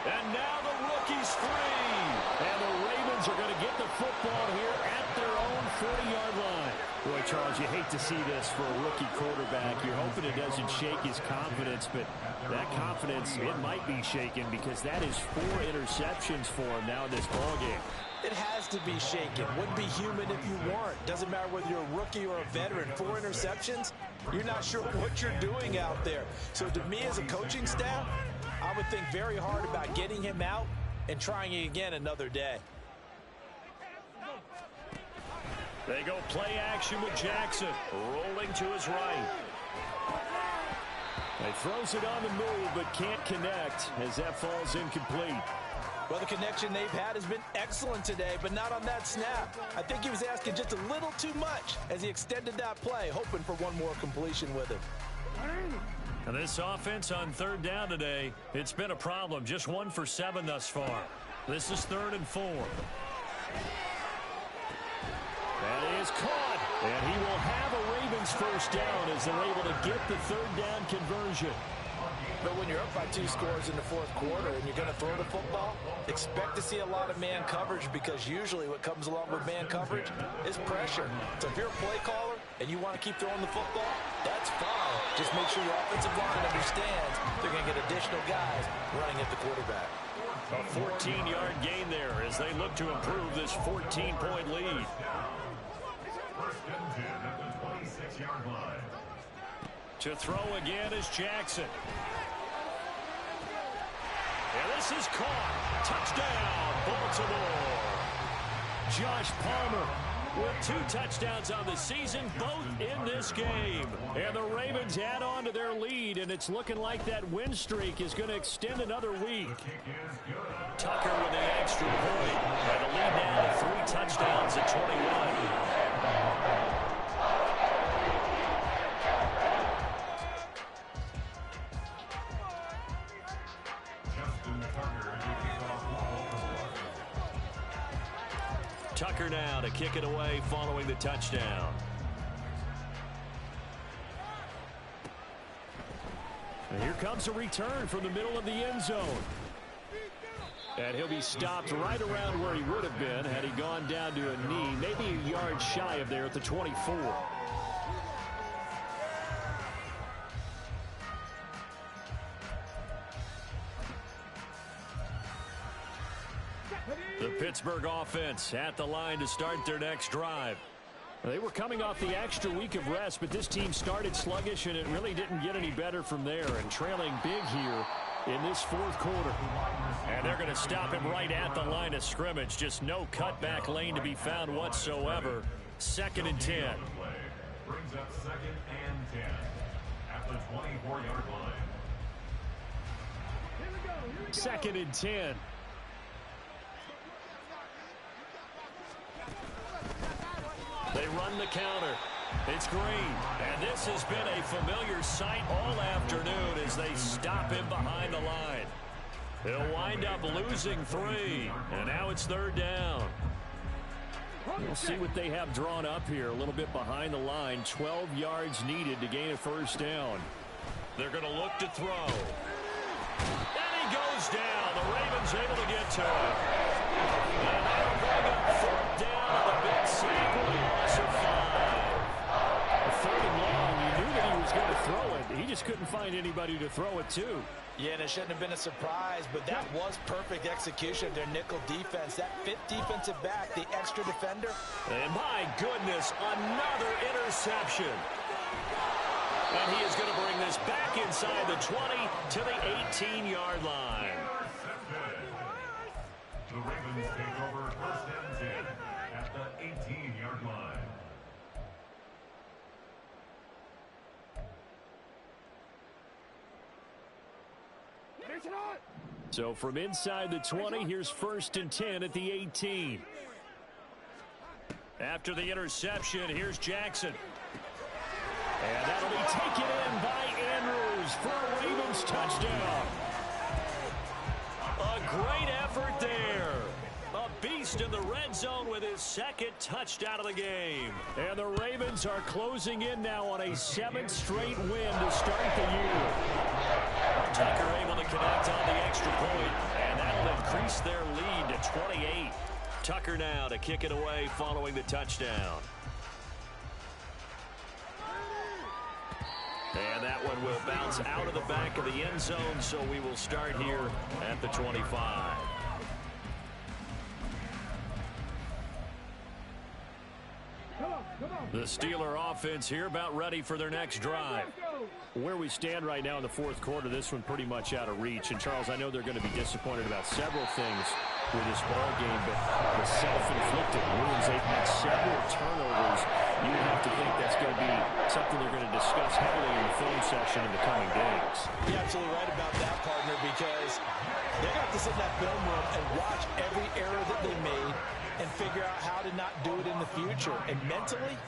A: And now the rookie's free. And the Ravens are going to get the football here at their own 40-yard line. Boy, Charles, you hate to see this for a rookie quarterback. You're hoping it doesn't shake his confidence, but that confidence, it might be shaken because that is 4 interceptions for him now in this ballgame.
B: It has to be shaken. Wouldn't be human if you weren't. Doesn't matter whether you're a rookie or a veteran. 4 interceptions, you're not sure what you're doing out there. So to me as a coaching staff, I would think very hard about getting him out and trying it again another day.
A: They go play action with Jackson, rolling to his right. He throws it on the move, but can't connect as that falls incomplete.
B: Well, the connection they've had has been excellent today, but not on that snap. I think he was asking just a little too much as he extended that play, hoping for one more completion with it.
A: And this offense on 3rd down today, it's been a problem. Just 1 for 7 thus far. This is 3rd and 4. That is caught, and he will have a Ravens first down as they're able to get the 3rd down conversion.
B: But when you're up by 2 scores in the 4th quarter and you're going to throw the football, expect to see a lot of man coverage because usually what comes along with man coverage is pressure. So if you're a play caller and you want to keep throwing the football, that's fine. Just make sure your offensive line understands they're going to get additional guys running at the quarterback.
A: A 14-yard gain there as they look to improve this 14-point lead.
C: 1st and 10 at the 26-yard line.
A: To throw again is Jackson. And this is caught. Touchdown, Baltimore. Josh Palmer with 2 touchdowns on the season, both in this game. And the Ravens add on to their lead, and it's looking like that win streak is going to extend another week. Tucker with the extra point. And the lead now to 3 touchdowns at 21. Tucker now to kick it away following the touchdown. And here comes a return from the middle of the end zone. And he'll be stopped right around where he would have been had he gone down to a knee, maybe a yard shy of there at the 24. The Pittsburgh offense at the line to start their next drive. They were coming off the extra week of rest, but this team started sluggish, and it really didn't get any better from there, and trailing big here in this 4th quarter. And they're going to stop him right at the line of scrimmage. Just no cutback lane to be found whatsoever. 2nd and 10.
C: Brings up 2nd and 10 at the 24-yard line.
A: 2nd and 10. They run the counter. It's Green. And this has been a familiar sight all afternoon as they stop him behind the line. He'll wind up losing 3, and now it's 3rd down. We'll see what they have drawn up here. A little bit behind the line. 12 yards needed to gain a 1st down. They're going to look to throw. And he goes down. The Ravens able to get to it. And that'll bring up 4th down on the big sack with a loss of 5. A 3rd and long. You knew that he was going to throw it. He just couldn't find anybody to throw it to.
B: Yeah, and it shouldn't have been a surprise, but that was perfect execution of their nickel defense. That 5th defensive back, the extra defender.
A: And my goodness, another interception. And he is going to bring this back inside the 20 to the 18-yard line.
C: The Ravens take over 1st and 10 at the 18-yard line.
A: So from inside the 20, here's 1st and 10 at the 18. After the interception, here's Jackson. And that'll be taken in by Andrews for a Ravens touchdown. A great effort there. A beast in the red zone with his 2nd touchdown of the game. And the Ravens are closing in now on a 7th straight win to start the year. Tucker able to connect on the extra point, and that'll increase their lead to 28. Tucker now to kick it away following the touchdown. And that one will bounce out of the back of the end zone, so we will start here at the 25. The Steeler offense here about ready for their next drive. Where we stand right now in the 4th quarter, this one pretty much out of reach. And, Charles, I know they're going to be disappointed about several things with this ball game, but the self-inflicted wounds, they've had several turnovers. You would have to think that's going to be something they're going to discuss heavily in the film session in the coming days.
B: You're absolutely right about that, partner, because they're going to have to sit in that film room and watch every error that they made and figure out how to not do it in the future. And mentally,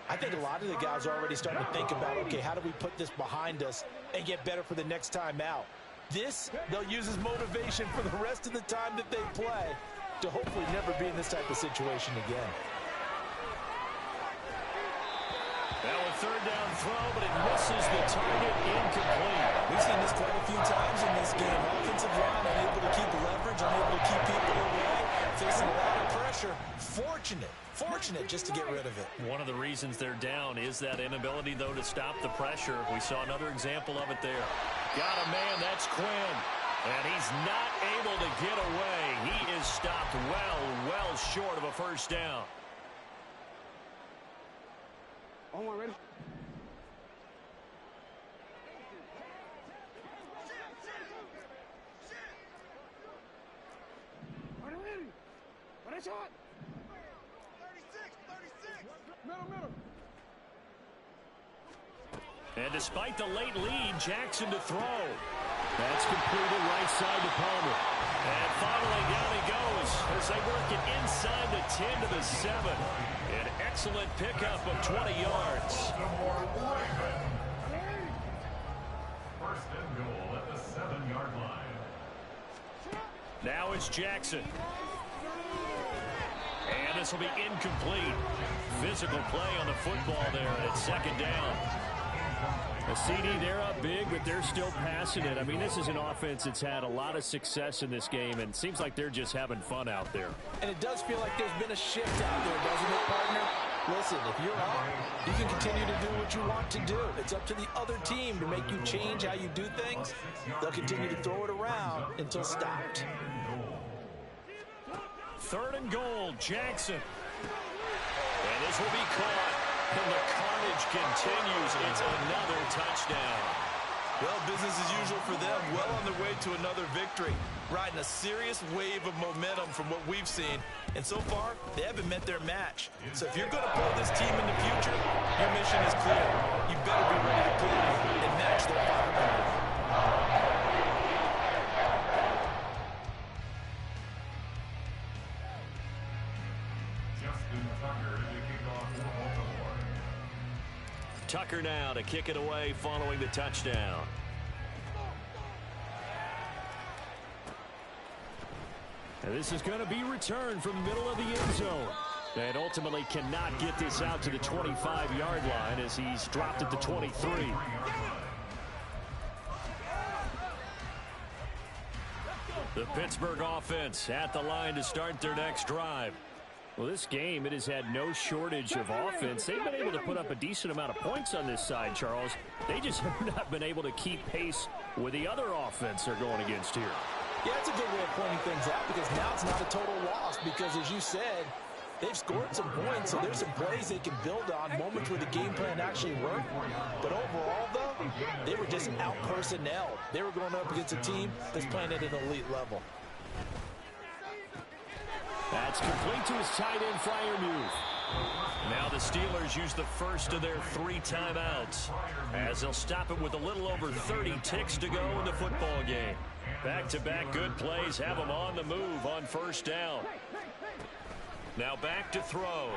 B: I think a lot of the guys are already starting to think about, okay, how do we put this behind us and get better for the next time out? This, they'll use as motivation for the rest of the time that they play to hopefully never be in this type of situation again.
A: Now a 3rd down throw, but it misses the target, incomplete.
B: We've seen this quite a few times in this game. Offensive line unable to keep leverage, unable to keep people away, facing a lot of pressure. Fortunate just to get rid of it.
A: One of the reasons they're down is that inability, though, to stop the pressure. We saw another example of it there. Got a man, that's Quinn. And he's not able to get away. He is stopped well short of a 1st down.
F: Ready? Ready, shot. 36. Middle.
A: And despite the late lead, Jackson to throw. That's completed right side to Palmer. And finally down he goes as they work it inside the 10 to the 7. An excellent pickup of 20 yards.
C: 1st and goal at the 7-yard line.
A: Now it's Jackson. And this will be incomplete. Physical play on the football there, and it's 2nd down. A CD, they're up big, but they're still passing it. I mean, this is an offense that's had a lot of success in this game, and it seems like they're just having fun out there.
B: And it does feel like there's been a shift out there, doesn't it, partner? Listen, if you're up, you can continue to do what you want to do. It's up to the other team to make you change how you do things. They'll continue to throw it around until stopped.
A: 3rd and goal, Jackson. And this will be caught. And the carnage continues. It's another touchdown.
B: Well, business as usual for them. Well on their way to another victory. Riding a serious wave of momentum from what we've seen. And so far, they haven't met their match. So if you're going to play this team in the future, your mission is clear. You better be ready to play and match their firepower.
A: Tucker now to kick it away following the touchdown. And this is going to be returned from the middle of the end zone. And ultimately cannot get this out to the 25-yard line as he's dropped at the 23. The Pittsburgh offense at the line to start their next drive. Well, this game, it has had no shortage of offense. They've been able to put up a decent amount of points on this side, Charles. They just have not been able to keep pace with the other offense they're going against here.
B: Yeah, it's a good way of pointing things out because now it's not a total loss because, as you said, they've scored some points, so there's some plays they can build on, moments where the game plan actually worked. But overall, though, they were just out-personnel. They were going up against a team that's playing at an elite level.
A: That's complete to his tight end, Freiermuth. Now the Steelers use the first of their 3 timeouts as they'll stop it with a little over 30 ticks to go in the football game. Back-to-back good plays have them on the move on first down. Now back to throw.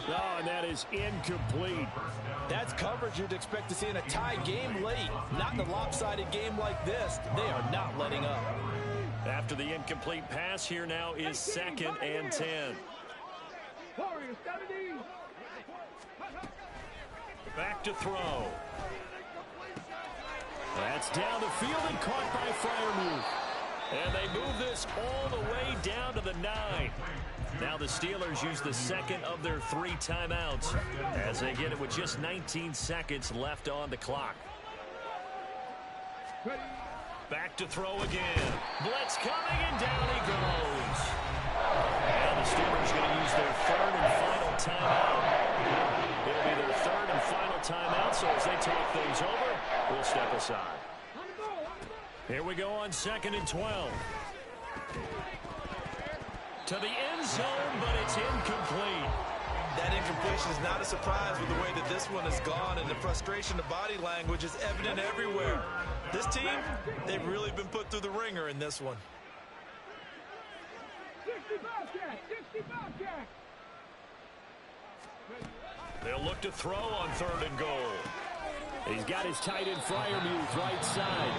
A: Oh, and that is incomplete.
B: That's coverage you'd expect to see in a tie game late. Not in a lopsided game like this. They are not letting up.
A: After the incomplete pass, here now is 2nd and 10. Back to throw. That's down the field and caught by Freiermuth. And they move this all the way down to the 9. Now the Steelers use the second of their 3 timeouts as they get it with just 19 seconds left on the clock. Back to throw again. Blitz coming, and down he goes. And the Steelers going to use their 3rd and final timeout. It'll be their 3rd and final timeout, so as they talk things over, we'll step aside. Here we go on 2nd and 12. To the end zone, but it's incomplete.
B: That incompletion is not a surprise with the way that this one has gone, and the frustration of body language is evident everywhere. This team, they've really been put through the ringer in this one.
A: They'll look to throw on 3rd and goal. He's got his tight end Freiermuth right side.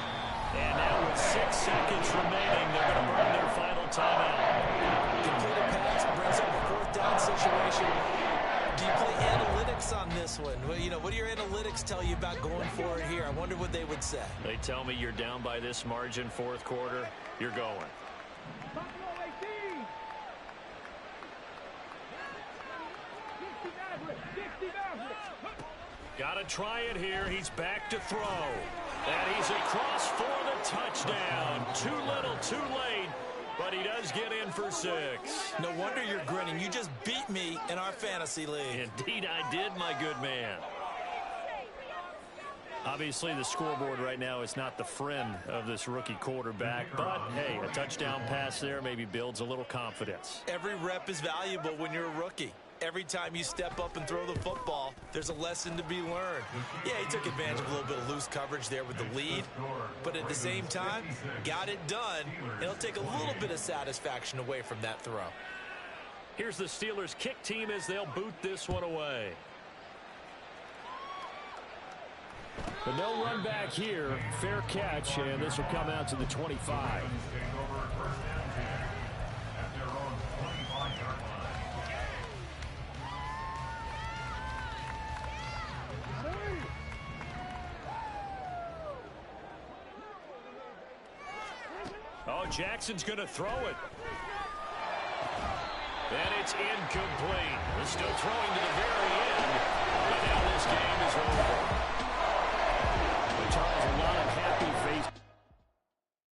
A: And now with 6 seconds remaining, they're going to burn their final timeout.
B: Completed pass brings up a 4th down situation. Do you play analytics on this one? Well, you know, what do your analytics tell you about going for it here? I wonder what they would say.
A: They tell me you're down by this margin, 4th quarter, you're going. Got to try it here. He's back to throw. And he's across for the touchdown. Too little, too late. But he does get in for 6.
B: No wonder you're grinning. You just beat me in our fantasy league.
A: Indeed I did, my good man. Obviously, the scoreboard right now is not the friend of this rookie quarterback. But, hey, a touchdown pass there maybe builds a little confidence.
B: Every rep is valuable when you're a rookie. Every time you step up and throw the football, there's a lesson to be learned. Yeah, he took advantage of a little bit of loose coverage there with the lead, but at the same time, got it done. It'll take a little bit of satisfaction away from that throw.
A: Here's the Steelers kick team as they'll boot this one away. But no run back here. Fair catch, and this will come out to the 25. Oh, Jackson's going to throw it. And it's incomplete. They're still throwing to the very end. But now this game is over.